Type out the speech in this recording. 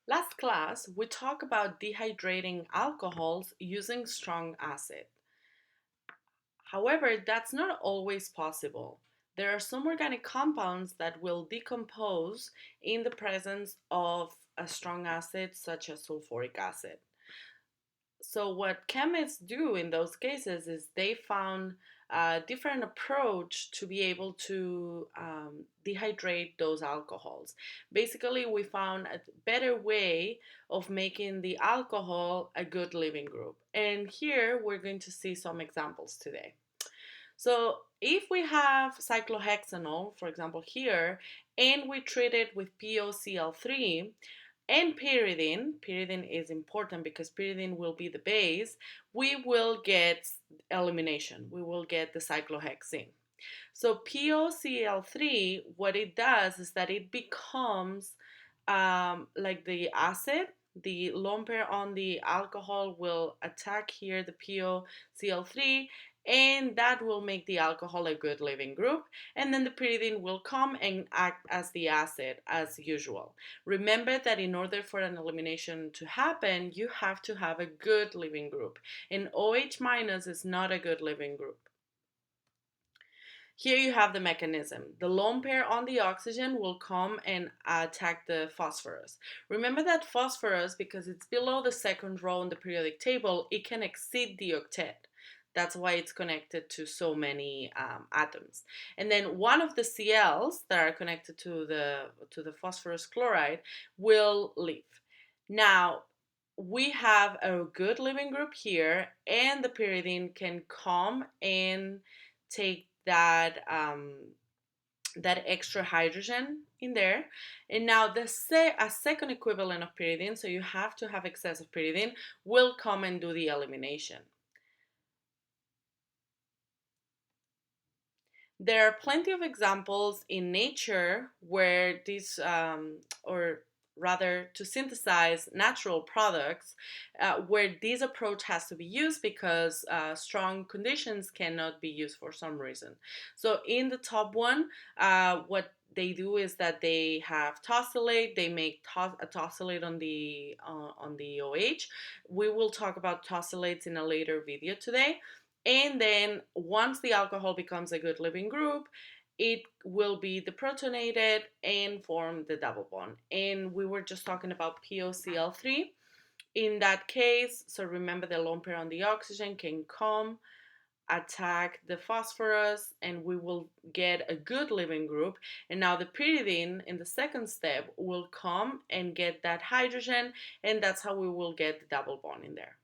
Last class, we talked about dehydrating alcohols using strong acid. However, that's not always possible. There are some organic compounds that will decompose in the presence of a strong acid such as sulfuric acid. So what chemists do in those cases is they found a different approach to be able to dehydrate those alcohols. Basically, we found a better way of making the alcohol a good living group. And here we're going to see some examples today. So if we have cyclohexanol, for example here, and we treat it with POCl3, and pyridine is important because pyridine will be the base, we will get elimination. We will get the cyclohexene. So POCl3, what it does is that it becomes like the acid. The lone pair on the alcohol will attack here the POCl3, and that will make the alcohol a good living group. And then the pyridine will come and act as the acid as usual. Remember that in order for an elimination to happen, you have to have a good living group. And OH minus is not a good living group. Here you have the mechanism. The lone pair on the oxygen will come and attack the phosphorus. Remember that phosphorus, because it's below the second row in the periodic table, it can exceed the octet. That's why it's connected to so many atoms. And then one of the Cl's that are connected to the phosphorus chloride will leave. Now, we have a good living group here, and the pyridine can come and take that extra hydrogen in there. And now a second equivalent of pyridine, so you have to have excess of pyridine, will come and do the elimination. There are plenty of examples in nature where these, or rather to synthesize natural products, where this approach has to be used because strong conditions cannot be used for some reason. So in the top one, what they do is that they have tosylate. They make a tosylate on the OH. We will talk about tosylates in a later video today. And then once the alcohol becomes a good living group, it will be deprotonated and form the double bond. And we were just talking about POCl3. In that case, so remember the lone pair on the oxygen can come, attack the phosphorus, and we will get a good living group. And now the pyridine in the second step will come and get that hydrogen, and that's how we will get the double bond in there.